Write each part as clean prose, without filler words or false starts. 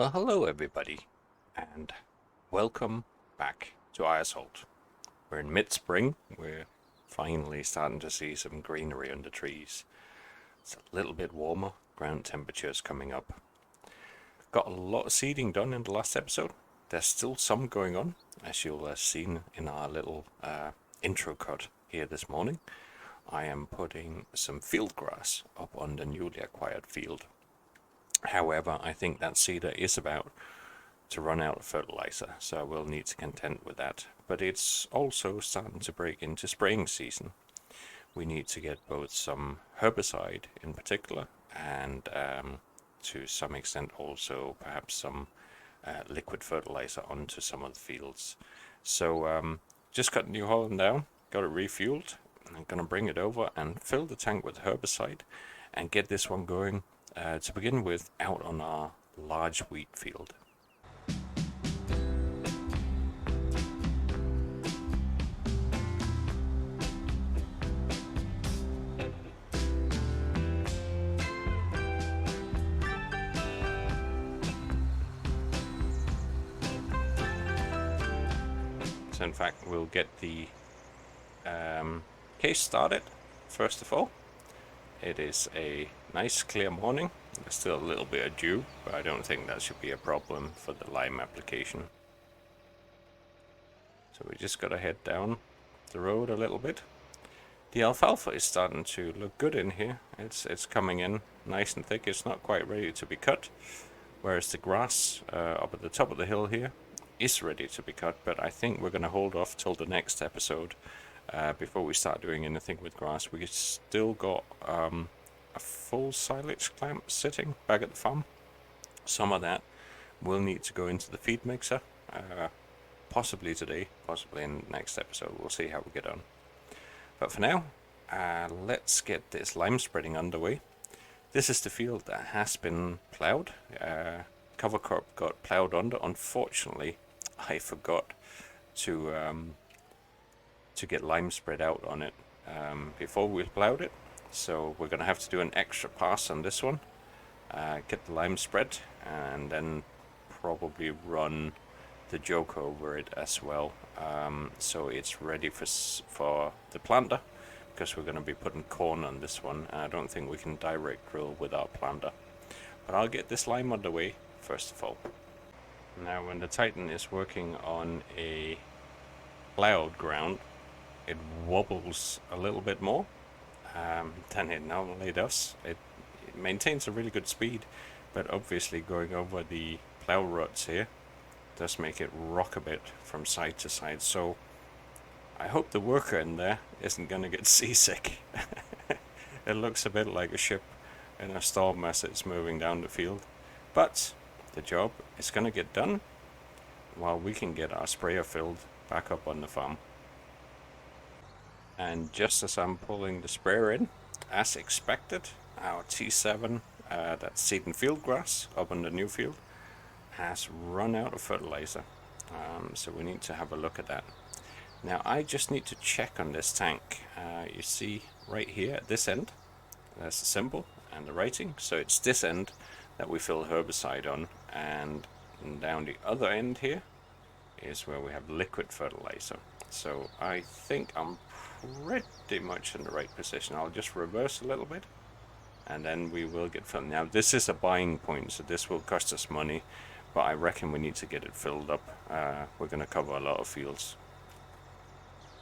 Well, hello everybody, and welcome back to Eiersholt. We're in mid-spring. We're finally starting to see some greenery on the trees. It's a little bit warmer, ground temperatures coming up. Got a lot of seeding done in the last episode. There's still some going on, as you'll have seen in our little intro cut here this morning. I am putting some field grass up on the newly acquired field. However, I think that cedar is about to run out of fertilizer, so I will need to contend with that. But it's also starting to break into spraying season. We need to get both some herbicide in particular and to some extent also perhaps some liquid fertilizer onto some of the fields. So just cut New Holland down, got it refueled. I'm going to bring it over and fill the tank with herbicide and get this one going to begin with out on our large wheat field. So in fact we'll get the case started first of all. It is a nice clear morning. There's still a little bit of dew, but I don't think that should be a problem for the lime application. So we just got to head down the road a little bit. The alfalfa is starting to look good in here. It's coming in nice and thick. It's not quite ready to be cut, whereas the grass up at the top of the hill here is ready to be cut, but I think we're going to hold off till the next episode before we start doing anything with grass. We still got a full silage clamp sitting back at the farm. Some of that will need to go into the feed mixer, possibly today, possibly in the next episode. We'll see how we get on. But for now, let's get this lime spreading underway. This is the field that has been ploughed. Cover crop got ploughed under. Unfortunately, I forgot to get lime spread out on it before we ploughed it. So we're going to have to do an extra pass on this one, get the lime spread, and then probably run the joke over it as well, so it's ready for the planter, because we're going to be putting corn on this one. I don't think we can direct drill with our planter, but I'll get this lime underway first of all. Now when the Titan is working on a plowed ground, it wobbles a little bit more than it normally does. It maintains a really good speed, but obviously going over the plow ruts here does make it rock a bit from side to side. So I hope the worker in there isn't going to get seasick. It looks a bit like a ship in a storm as it's moving down the field, but the job is going to get done while we can get our sprayer filled back up on the farm. And just as I'm pulling the sprayer in, as expected, our T7, that's seed and field grass up on the new field, has run out of fertilizer. So we need to have a look at that. Now I just need to check on this tank. You see right here at this end, there's the symbol and the writing. So it's this end that we fill herbicide on, and down the other end here is where we have liquid fertilizer. So I think I'm pretty much in the right position. I'll just reverse a little bit and then we will get filled. Now this is a buying point, so this will cost us money, but I reckon we need to get it filled up. We're going to cover a lot of fields.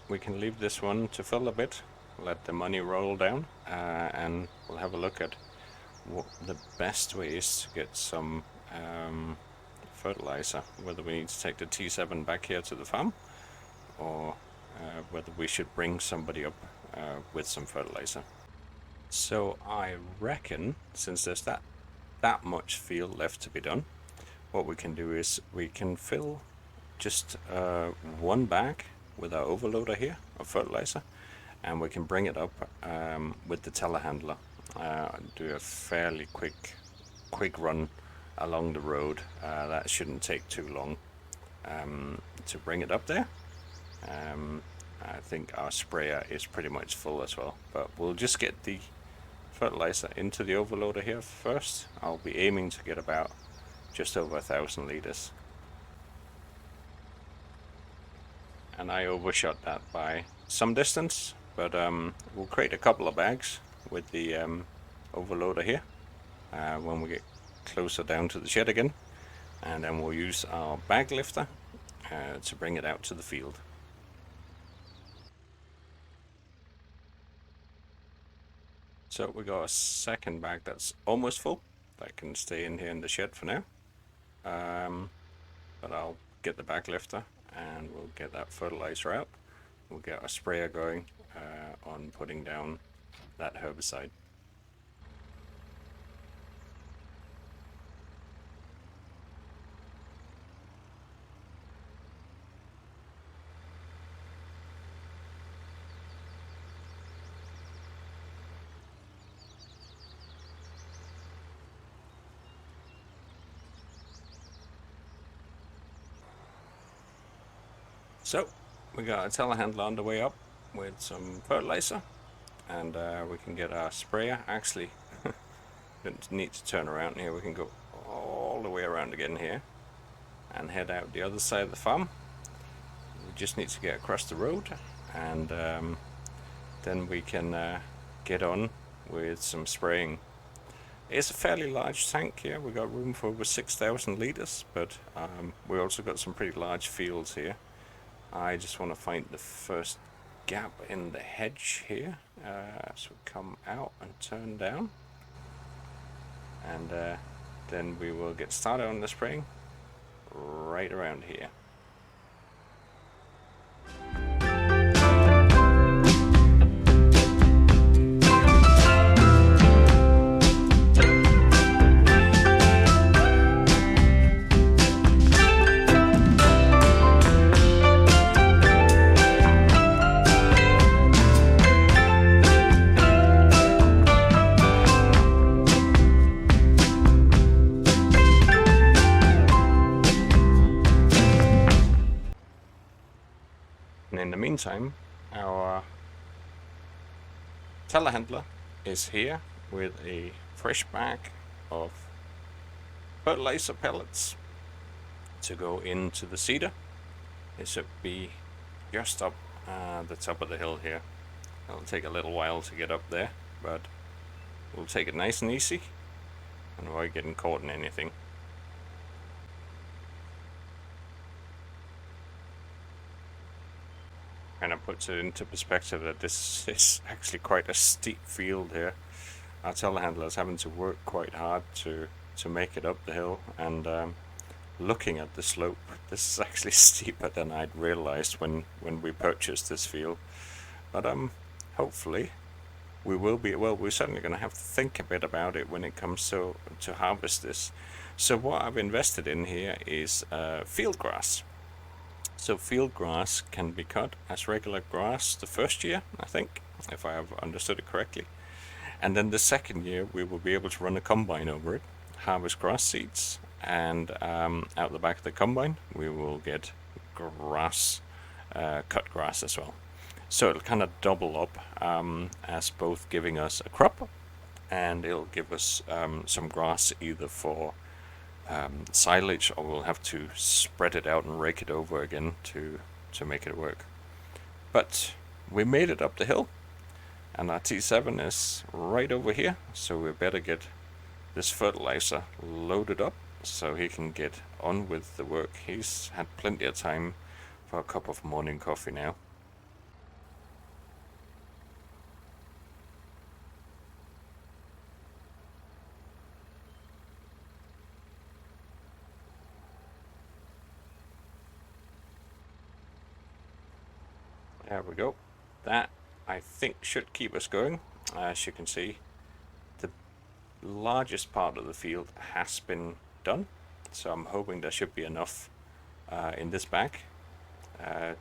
We can leave this one to fill a bit, let the money roll down, and we'll have a look at what the best way is to get some fertilizer, whether we need to take the T7 back here to the farm, or whether we should bring somebody up with some fertilizer. So I reckon, since there's that much field left to be done, what we can do is we can fill just one bag with our overloader here of fertilizer, and we can bring it up with the telehandler. Do a fairly quick run along the road. That shouldn't take too long to bring it up there. I think our sprayer is pretty much full as well, but we'll just get the fertilizer into the overloader here first. I'll be aiming to get about just over 1,000 litres. And I overshot that by some distance, but we'll create a couple of bags with the overloader here when we get closer down to the shed again, and then we'll use our bag lifter to bring it out to the field. So we got a second bag that's almost full that can stay in here in the shed for now, but I'll get the bag lifter and we'll get that fertilizer out. We'll get our sprayer going on putting down that herbicide. So we got a telehandler on the way up with some fertilizer, and we can get our sprayer. Actually, don't need to turn around here. We can go all the way around again here and head out the other side of the farm. We just need to get across the road, and then we can get on with some spraying. It's a fairly large tank here. We got room for over 6,000 litres, but we also got some pretty large fields here. I just want to find the first gap in the hedge here, so we come out and turn down, and then we will get started on the spraying right around here. And in the meantime, our telehandler is here with a fresh bag of fertilizer pellets to go into the seeder. It should be just up the top of the hill here. It'll take a little while to get up there, but we'll take it nice and easy and avoid getting caught in anything. Kind of puts it into perspective that this is actually quite a steep field here. Our telehandler is having to work quite hard to make it up the hill, and looking at the slope, this is actually steeper than I'd realized when we purchased this field. But hopefully we will be, well, we're certainly going to have to think a bit about it when it comes to harvest this. So what I've invested in here is field grass. So field grass can be cut as regular grass the first year, I think, if I have understood it correctly. And then the second year we will be able to run a combine over it, harvest grass seeds, and out the back of the combine we will get grass, cut grass as well. So it'll kind of double up as both giving us a crop, and it'll give us some grass either for silage, or we'll have to spread it out and rake it over again to make it work. But we made it up the hill, and our T7 is right over here, so we better get this fertilizer loaded up so he can get on with the work. He's had plenty of time for a cup of morning coffee now. There we go. That, I think, should keep us going. As you can see, the largest part of the field has been done, so I'm hoping there should be enough in this bag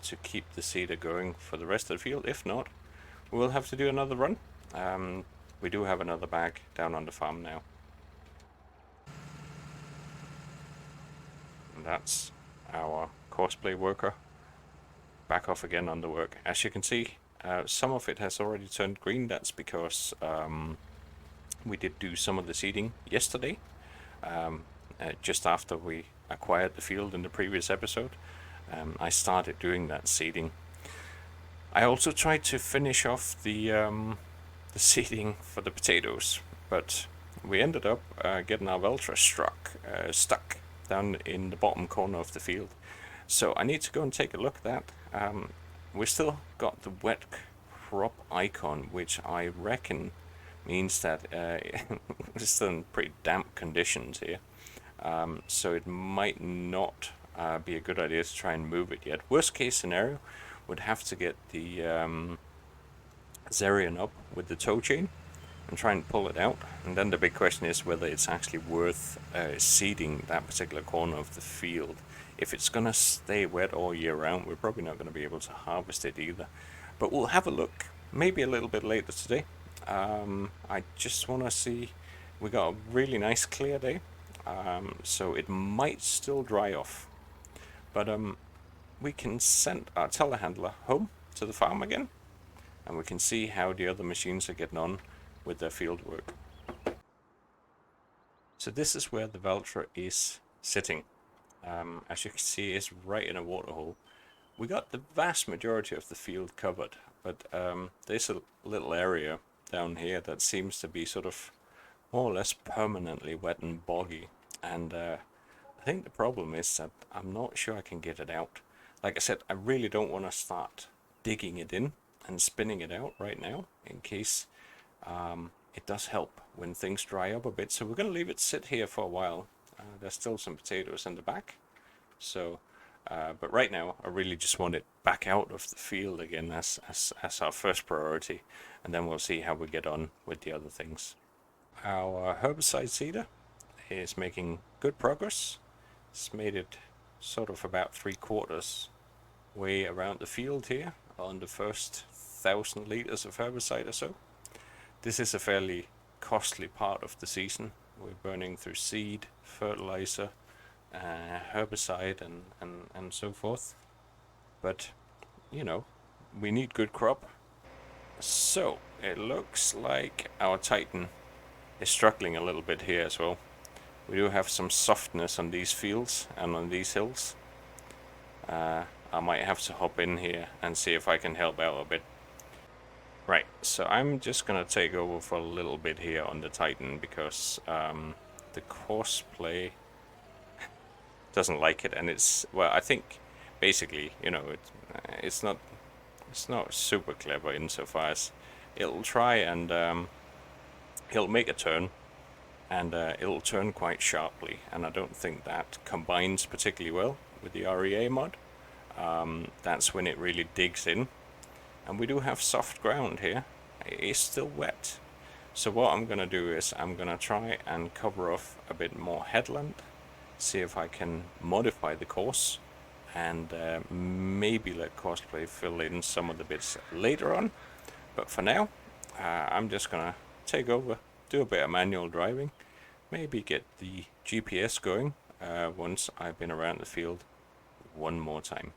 to keep the seeder going for the rest of the field. If not, we'll have to do another run. We do have another bag down on the farm now. And that's our courseplay worker back off again on the work. As you can see, some of it has already turned green. That's because we did do some of the seeding yesterday. just after we acquired the field in the previous episode, I started doing that seeding. I also tried to finish off the seeding for the potatoes, but we ended up getting our Veltra stuck down in the bottom corner of the field. So I need to go and take a look at that. We still got the wet crop icon, which I reckon means that it's still in pretty damp conditions here. So it might not be a good idea to try and move it yet. Worst case scenario would have to get the Zerion up with the tow chain and try and pull it out. And then the big question is whether it's actually worth seeding that particular corner of the field. If it's going to stay wet all year round, we're probably not going to be able to harvest it either. But we'll have a look, maybe a little bit later today. I just want to see, we got a really nice clear day, so it might still dry off. But we can send our telehandler home to the farm again, and we can see how the other machines are getting on with their field work. So this is where the Veltra is sitting. As you can see, it's right in a waterhole. We got the vast majority of the field covered, but there's a little area down here that seems to be sort of more or less permanently wet and boggy, and I think the problem is that I'm not sure I can get it out. Like I said, I really don't want to start digging it in and spinning it out right now, in case it does help when things dry up a bit. So we're going to leave it sit here for a while. There's still some potatoes in the back, so but right now I really just want it back out of the field again as our first priority, and then we'll see how we get on with the other things. Our herbicide seeder is making good progress. It's made it sort of about 3/4 way around the field here on the first 1,000 liters of herbicide or so. This is a fairly costly part of the season. We're burning through seed, fertilizer, herbicide, and so forth. But, you know, we need good crop. So, it looks like our Titan is struggling a little bit here as well. We do have some softness on these fields and on these hills. I might have to hop in here and see if I can help out a bit. Right, so I'm just gonna take over for a little bit here on the Titan because the Courseplay doesn't like it, and it's, well, I think basically, you know, it's not super clever insofar as it'll try and it'll make a turn, and it'll turn quite sharply, and I don't think that combines particularly well with the REA mod. That's when it really digs in. And we do have soft ground here. It is still wet. So what I'm going to do is I'm going to try and cover off a bit more headland, see if I can modify the course, and maybe let Courseplay fill in some of the bits later on. But for now, I'm just going to take over, do a bit of manual driving, maybe get the GPS going once I've been around the field one more time.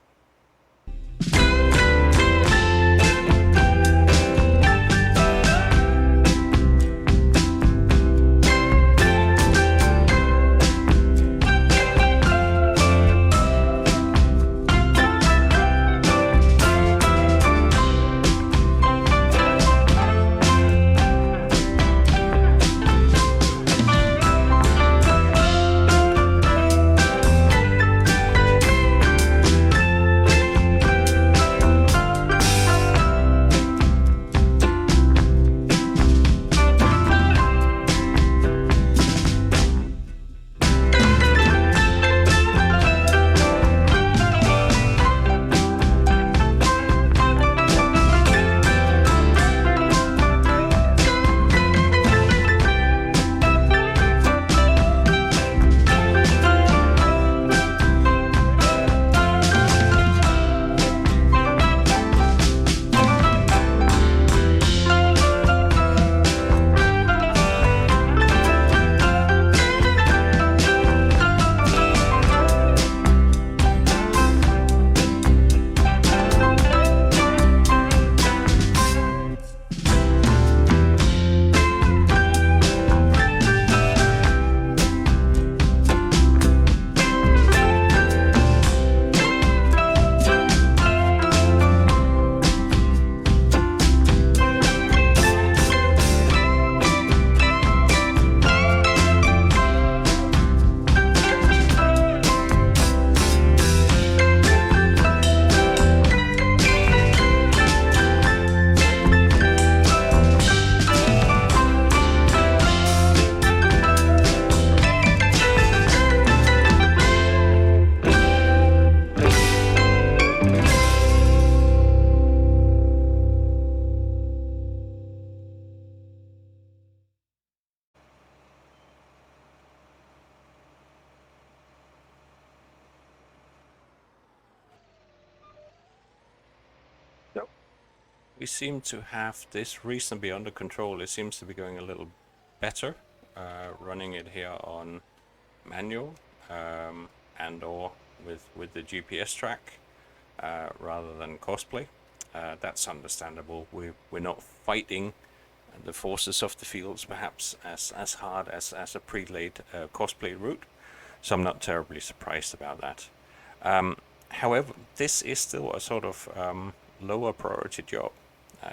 we seem to have this reasonably under control. It seems to be going a little better, running it here on manual and or with the GPS track rather than cosplay. That's understandable. We're not fighting the forces of the fields perhaps as hard as a pre-laid cosplay route, so I'm not terribly surprised about that. However, this is still a sort of lower priority job.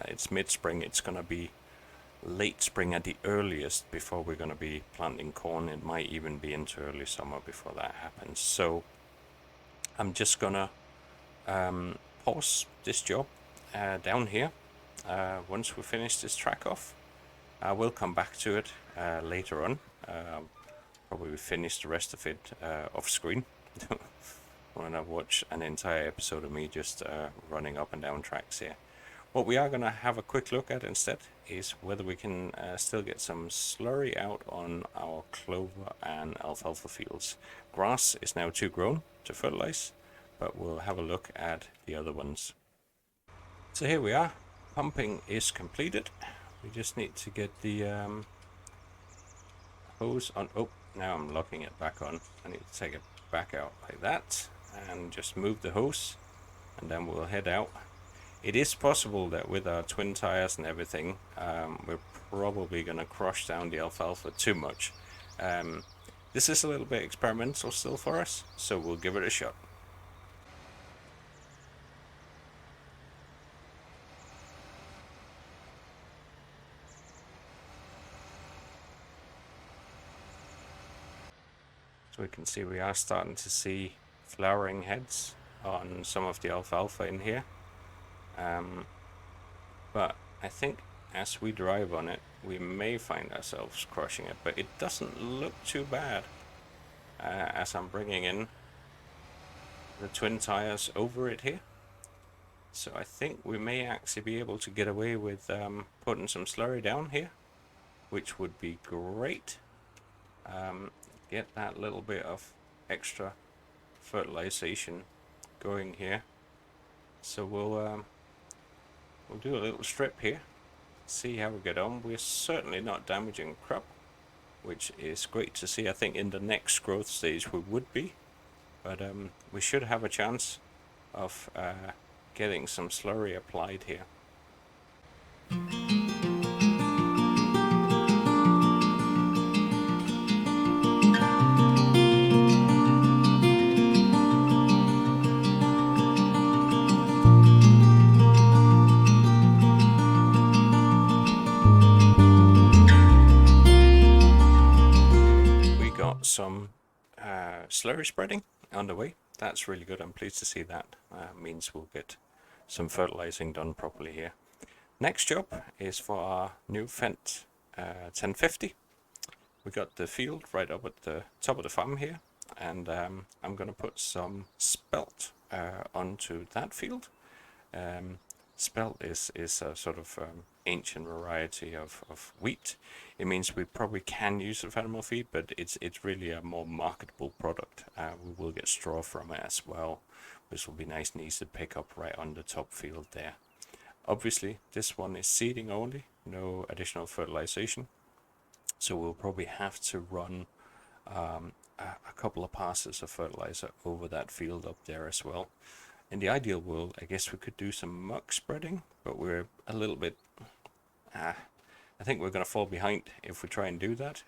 It's mid-spring. It's going to be late spring at the earliest before we're going to be planting corn. It might even be into early summer before that happens. So I'm just going to pause this job down here. Once we finish this track off, I will come back to it later on. Probably finish the rest of it off screen when I watch an entire episode of me just running up and down tracks here. What we are going to have a quick look at instead is whether we can still get some slurry out on our clover and alfalfa fields. Grass is now too grown to fertilize, but we'll have a look at the other ones. So here we are. Pumping is completed. We just need to get the hose on. Oh, now I'm locking it back on. I need to take it back out like that and just move the hose, and then we'll head out. It is possible that with our twin tires and everything, we're probably going to crush down the alfalfa too much. This is a little bit experimental still for us, so we'll give it a shot. So we can see we are starting to see flowering heads on some of the alfalfa in here. But I think as we drive on it, we may find ourselves crushing it, but it doesn't look too bad as I'm bringing in the twin tires over it here. So I think we may actually be able to get away with putting some slurry down here, which would be great. Get that little bit of extra fertilization going here. So we'll do a little strip here, see how we get on. We're certainly not damaging crop, which is great to see. I think in the next growth stage we would be, but we should have a chance of getting some slurry applied here. Some slurry spreading underway. That's really good. I'm pleased to see that. Means we'll get some fertilizing done properly here. Next job is for our new Fendt 1050. We got the field right up at the top of the farm here, and I'm going to put some spelt onto that field. Spelt is a sort of ancient variety of wheat. It means we probably can use it for animal feed, but it's really a more marketable product. We will get straw from it as well, which will be nice and easy to pick up right on the top field there. Obviously, this one is seeding only, no additional fertilization. So we'll probably have to run a couple of passes of fertilizer over that field up there as well. In the ideal world, I guess we could do some muck spreading, but we're a little bit... I think we're going to fall behind if we try and do that.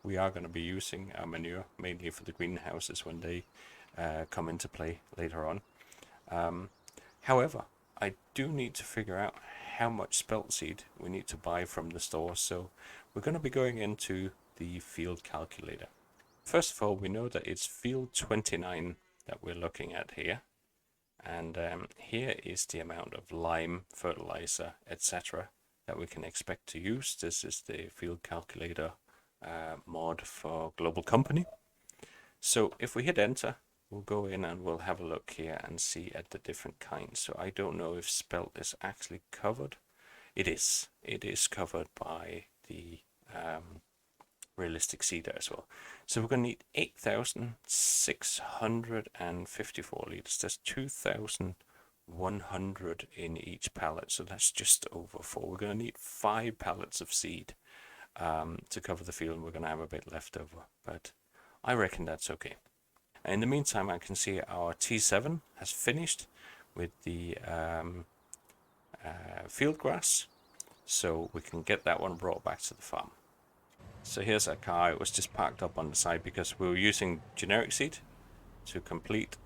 We are going to be using our manure mainly for the greenhouses when they come into play later on. However, I do need to figure out how much spelt seed we need to buy from the store, so we're going to be going into the field calculator. First of all, we know that it's field 29 that we're looking at here. And here is the amount of lime, fertilizer, etc. that we can expect to use. This is the field calculator mod for Global Company. So if we hit enter, we'll go in and we'll have a look here and see at the different kinds. So I don't know if spelt is actually covered. It is. It is covered by the realistic seeder as well. So we're going to need 8,654 liters. That's 2,000 100 in each pallet, so that's just over 4. We're going to need 5 pallets of seed to cover the field, and we're going to have a bit left over, but I reckon that's okay. In the meantime, I can see our T7 has finished with the field grass, so we can get that one brought back to the farm. So here's our car. It was just parked up on the side because we were using generic seed to complete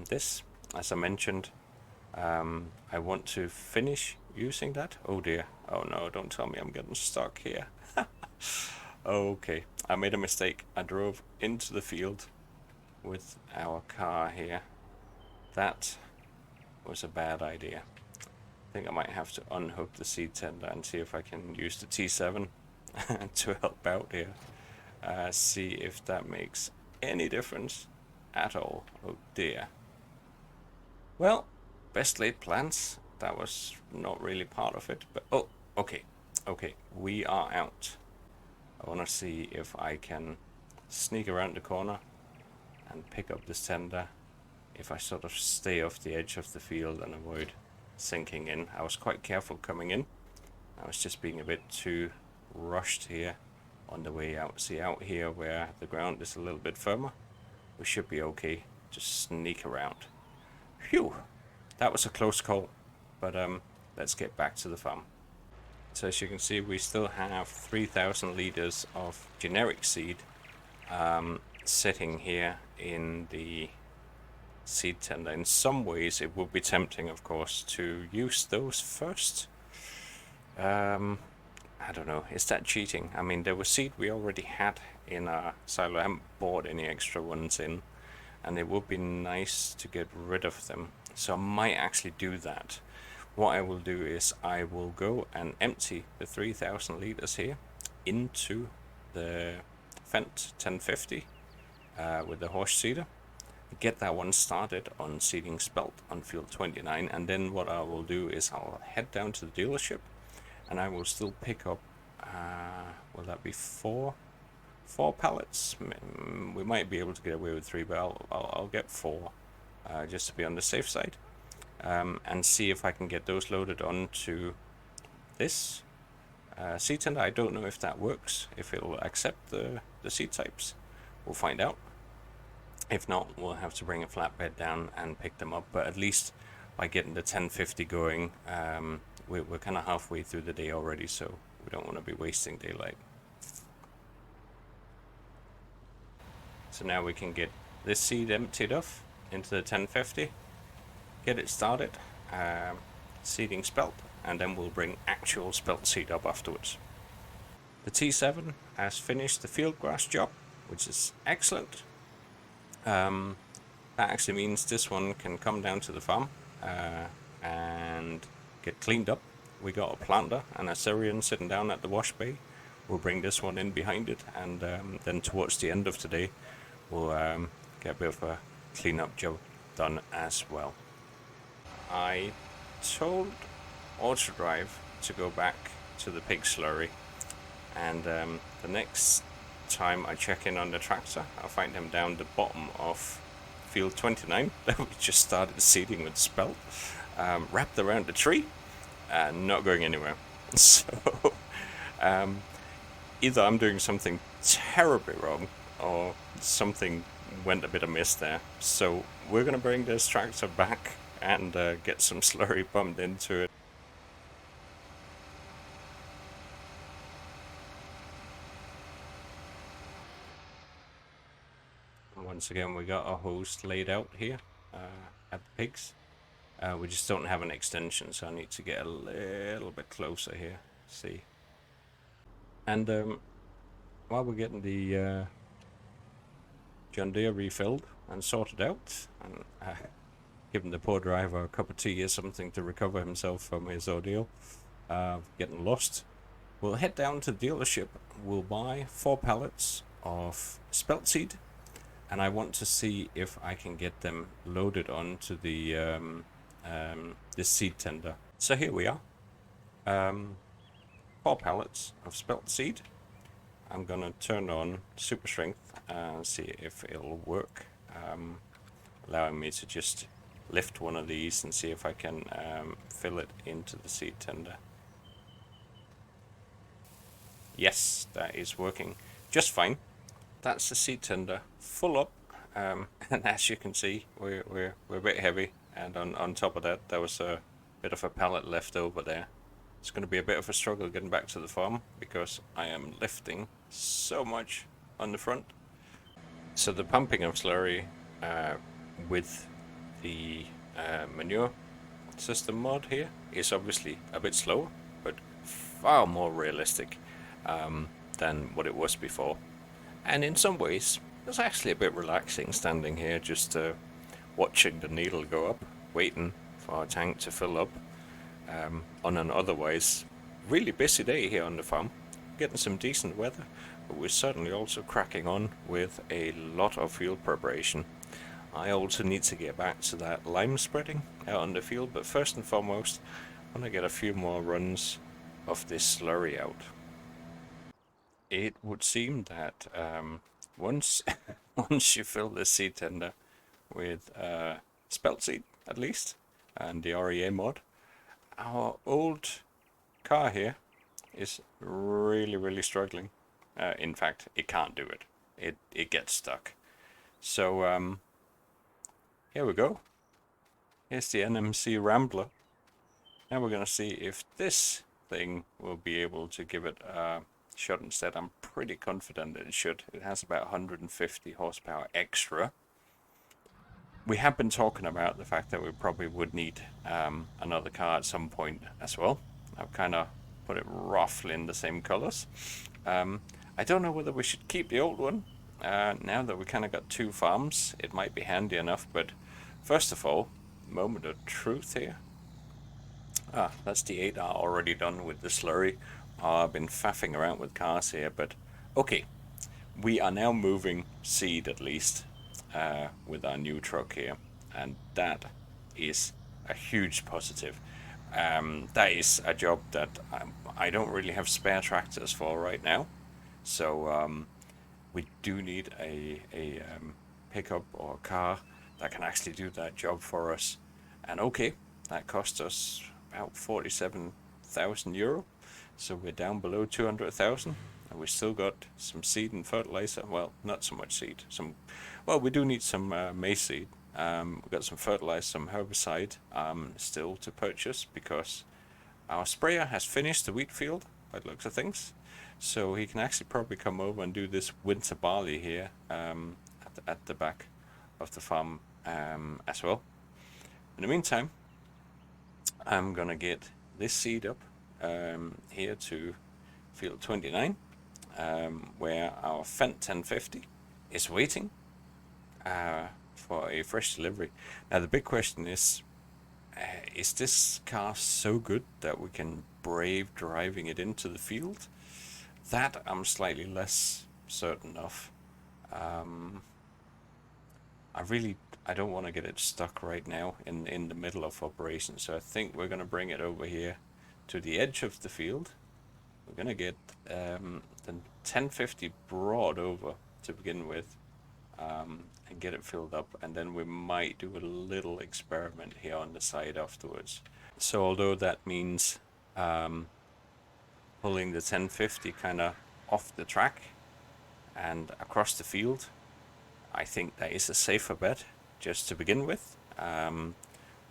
this. As I mentioned, I want to finish using that. Oh dear. Oh no, don't tell me I'm getting stuck here. Okay, I made a mistake. I drove into the field with our car here. That was a bad idea. I think I might have to unhook the seed tender and see if I can use the T7 to help out here. See if that makes any difference at all. Oh dear. Well, best laid plans. That was not really part of it, but oh, okay. Okay, we are out. I want to see if I can sneak around the corner and pick up this tender if I sort of stay off the edge of the field and avoid sinking in. I was quite careful coming in. I was just being a bit too rushed here on the way out. See, out here where the ground is a little bit firmer, we should be okay. Just sneak around. Phew, that was a close call, but let's get back to the farm. So as you can see, we still have 3,000 liters of generic seed sitting here in the seed tender. In some ways it would be tempting, of course, to use those first. I don't know, is that cheating? I mean, there was seed we already had in our silo. I haven't bought any extra ones in, and it would be nice to get rid of them. So I might actually do that. What I will do is I will go and empty the 3,000 liters here into the Fendt 1050 with the horse seeder. Get that one started on seeding spelt on field 29, and then what I will do is I'll head down to the dealership and I will still pick up, will that be four pallets? We might be able to get away with 3, but I'll get 4 just to be on the safe side. And see if I can get those loaded onto this seed tender. I don't know if that works, if it'll accept the seed types. We'll find out. If not, we'll have to bring a flatbed down and pick them up, but at least by getting the 1050 going, we're kind of halfway through the day already, so we don't want to be wasting daylight. So now we can get this seed emptied off into the 1050, get it started, seeding spelt, and then we'll bring actual spelt seed up afterwards. The T7 has finished the field grass job, which is excellent. That actually means this one can come down to the farm and get cleaned up. We got a planter and a Syrian sitting down at the wash bay. We'll bring this one in behind it, and then towards the end of today we'll get a bit of a clean-up job done as well. I told Autodrive to go back to the pig slurry, and the next time I check in on the tractor, I'll find him down the bottom of field 29 that we just started seeding with spelt, wrapped around the tree and not going anywhere. So either I'm doing something terribly wrong or something went a bit amiss there. So we're going to bring this tractor back and get some slurry pumped into it. Once again, we got our hose laid out here at the pigs. We just don't have an extension, so I need to get a little bit closer here. See. And while we're getting the John Deere refilled and sorted out, and giving the poor driver a cup of tea or something to recover himself from his ordeal getting lost, we'll head down to the dealership. We'll buy 4 pallets of spelt seed, and I want to see if I can get them loaded onto the this seed tender. So here we are, 4 pallets of spelt seed. I'm gonna turn on super strength and see if it'll work, allowing me to just lift one of these and see if I can fill it into the seed tender. Yes, that is working just fine. That's the seed tender full up, and as you can see, we're a bit heavy, and on top of that, there was a bit of a pallet left over there. It's going to be a bit of a struggle getting back to the farm because I am lifting so much on the front. So the pumping of slurry with the manure system mod here is obviously a bit slower, but far more realistic than what it was before. And in some ways, it's actually a bit relaxing standing here just watching the needle go up, waiting for our tank to fill up on an otherwise really busy day here on the farm. Getting some decent weather, but we're certainly also cracking on with a lot of field preparation. I also need to get back to that lime spreading out on the field, but first and foremost, I want to get a few more runs of this slurry out. It would seem that once you fill the seed tender with spelt seed, at least, and the REA mod, our old car here is really struggling. In fact, it can't do it. It gets stuck. So here we go. Here's the NMC Rambler. Now we're gonna see if this thing will be able to give it a shot instead. I'm pretty confident that it should. It has about 150 horsepower extra. We have been talking about the fact that we probably would need another car at some point as well. I've kind of put it roughly in the same colors. I don't know whether we should keep the old one. Now that we kind of got two farms, it might be handy enough, but first of all, moment of truth here. That's the 8R already done with the slurry. I've been faffing around with cars here, but okay. We are now moving seed at least with our new truck here, and that is a huge positive. That is a job that I don't really have spare tractors for right now, so we do need a pickup or a car that can actually do that job for us. And okay, that cost us about 47,000 euro, so we're down below 200,000, and we still got some seed and fertilizer. Well, not so much seed. We do need some maize seed. We've got some fertilizer, some herbicide still to purchase because our sprayer has finished the wheat field by the looks of things. So he can actually probably come over and do this winter barley here at the back of the farm as well. In the meantime, I'm gonna get this seed up here to field 29, where our Fendt 1050 is waiting for a fresh delivery. Now the big question is this car so good that we can brave driving it into the field? That I'm slightly less certain of. I don't want to get it stuck right now in the middle of operation, so I think we're going to bring it over here to the edge of the field. We're going to get the 1050 brought over to begin with and get it filled up, and then we might do a little experiment here on the side afterwards. So although that means pulling the 1050 kind of off the track and across the field, I think that is a safer bet just to begin with.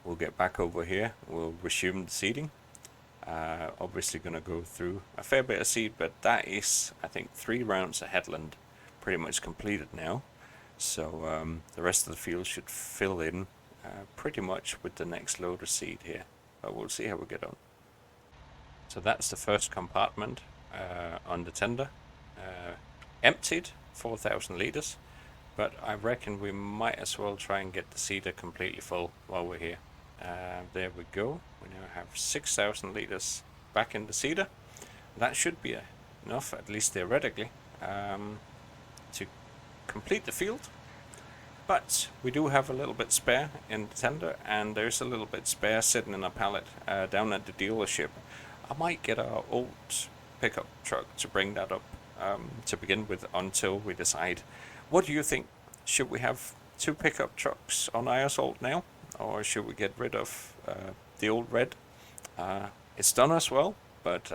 We'll get back over here, we'll resume the seeding. Obviously going to go through a fair bit of seed, but that is, I think, 3 rounds of headland pretty much completed now. So the rest of the field should fill in pretty much with the next load of seed here, but we'll see how we get on. So that's the first compartment on the tender, emptied 4,000 litres, but I reckon we might as well try and get the seeder completely full while we're here. There we go. We now have 6,000 litres back in the seeder. That should be enough, at least theoretically, to complete the field. But we do have a little bit spare in the tender, and there's a little bit spare sitting in a pallet down at the dealership. I might get our old pickup truck to bring that up to begin with until we decide. What do you think? Should we have 2 pickup trucks on Eiersholt now? or should we get rid of the old red? It's done us well, but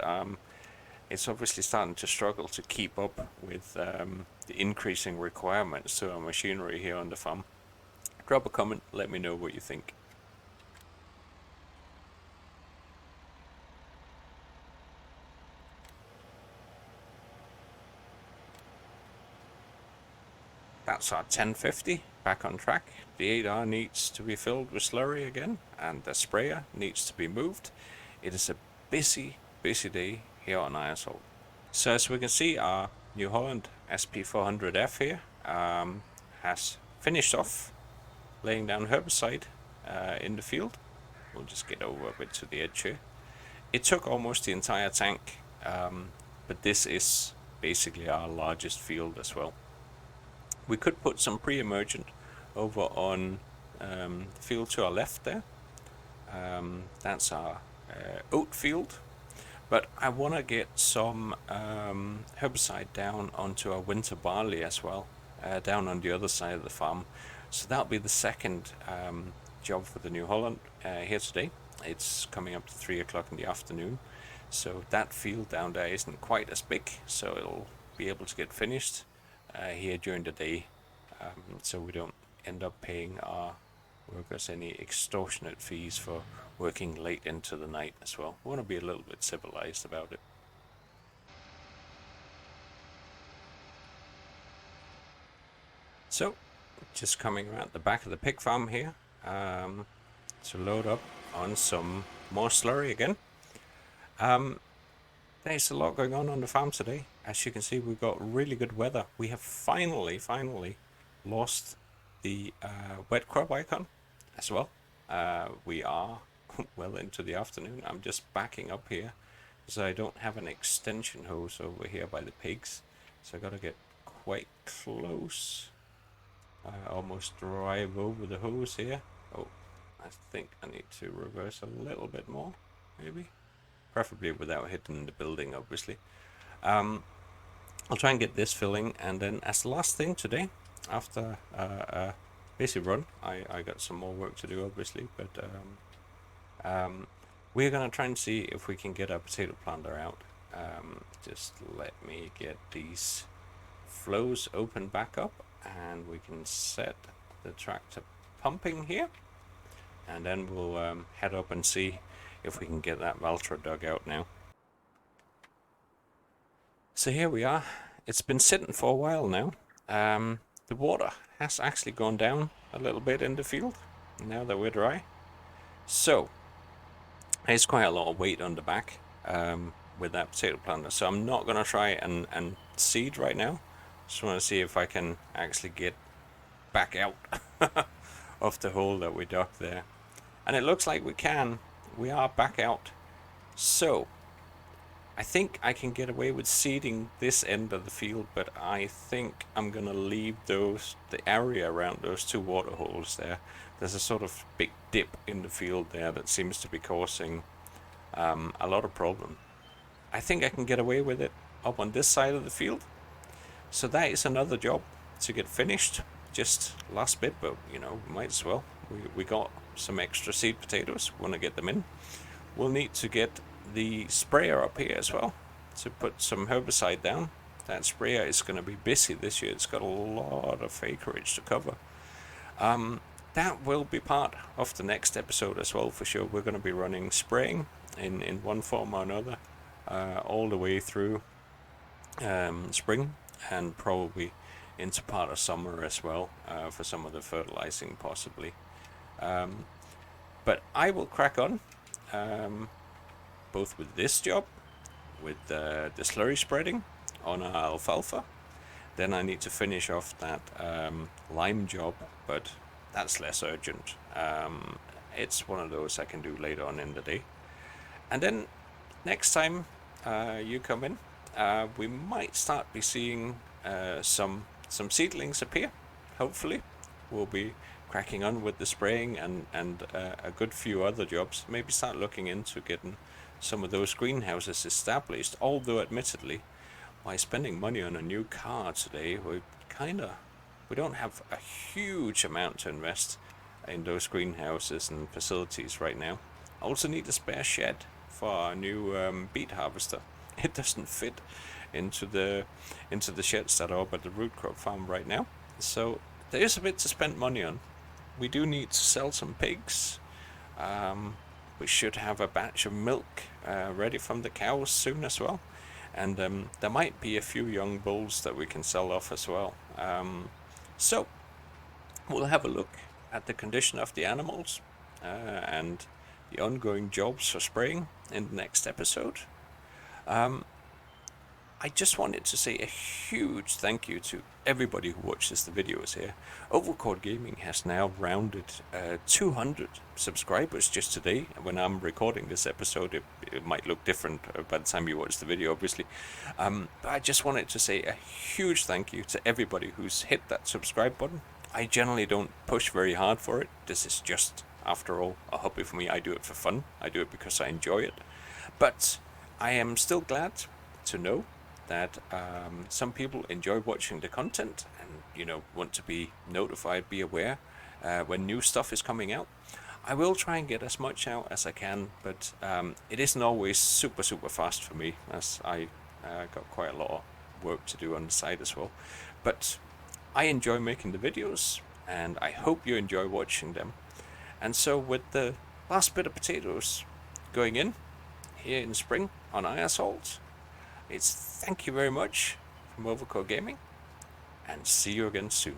it's obviously starting to struggle to keep up with the increasing requirements to our machinery here on the farm. Drop a comment, let me know what you think. That's our 1050, back on track. The 8R needs to be filled with slurry again, and the sprayer needs to be moved. It is a busy day here on Eiersholt. So as we can see, our New Holland SP400F here has finished off laying down herbicide in the field. We'll just get over a bit to the edge here. It took almost the entire tank, but this is basically our largest field as well. We could put some pre-emergent over on the field to our left there. That's our oat field. But I want to get some herbicide down onto our winter barley as well, down on the other side of the farm. So that'll be the second job for the New Holland here today. It's coming up to 3 o'clock in the afternoon. So that field down there isn't quite as big, so it'll be able to get finished here during the day, so we don't end up paying our workers any extortionate fees for working late into the night as well. We want to be a little bit civilized about it. So, just coming around the back of the pig farm here to load up on some more slurry again. There's a lot going on the farm today. As you can see, we've got really good weather. We have finally lost the wet crop icon as well. We are well into the afternoon. I'm just backing up here because I don't have an extension hose over here by the pigs, so I gotta get quite close. Almost drive over the hose here. Oh, I think I need to reverse a little bit more, maybe. Preferably without hitting the building, obviously. I'll try and get this filling, and then as the last thing today, after a busy run, I got some more work to do, obviously, but we're going to try and see if we can get our potato planter out. Just let me get these flows open back up, and we can set the tractor pumping here, and then we'll head up and see if we can get that Valtra dug out now. So here we are. It's been sitting for a while now. The water has actually gone down a little bit in the field now that we're dry. So there's quite a lot of weight on the back with that potato planter. So I'm not going to try and seed right now. Just want to see if I can actually get back out of the hole that we dug there. And it looks like we can. We are back out. So I think I can get away with seeding this end of the field, but I think I'm gonna leave the area around those two water holes there. There's a sort of big dip in the field there that seems to be causing a lot of problem. I think I can get away with it up on this side of the field. So that is another job to get finished. Just last bit, but you know, might as well. We got some extra seed potatoes, want to get them in. We'll need to get the sprayer up here as well to put some herbicide down. That sprayer is going to be busy this year. It's got a lot of acreage to cover. That will be part of the next episode as well, for sure. We're going to be running spraying in one form or another all the way through spring, and probably into part of summer as well, for some of the fertilizing possibly. But I will crack on, both with this job, with the slurry spreading on our alfalfa. Then I need to finish off that lime job, but that's less urgent. It's one of those I can do later on in the day. And then next time you come in, we might start be seeing some seedlings appear. Hopefully we'll be cracking on with the spraying and a good few other jobs. Maybe start looking into getting some of those greenhouses established, although admittedly by spending money on a new car today, we don't have a huge amount to invest. in those greenhouses and facilities right now. I also need a spare shed for our new beet harvester. It doesn't fit into the sheds that are up at the root crop farm right now, so there is a bit to spend money on. We do need to sell some pigs. We should have a batch of milk ready from the cows soon as well, and there might be a few young bulls that we can sell off as well. So we'll have a look at the condition of the animals and the ongoing jobs for spraying in the next episode. I just wanted to say a huge thank you to everybody who watches the videos here. Overcord Gaming has now rounded 200 subscribers just today. When I'm recording this episode, it might look different by the time you watch the video, obviously. But I just wanted to say a huge thank you to everybody who's hit that subscribe button. I generally don't push very hard for it. This is just, after all, a hobby for me. I do it for fun. I do it because I enjoy it. But I am still glad to know that some people enjoy watching the content and want to be notified, be aware when new stuff is coming out. I will try and get as much out as I can, but it isn't always super fast for me, as I got quite a lot of work to do on the side as well. But I enjoy making the videos, and I hope you enjoy watching them. And so with the last bit of potatoes going in here in spring on Eiersholt, it's thank you very much from Overcore Gaming, and see you again soon.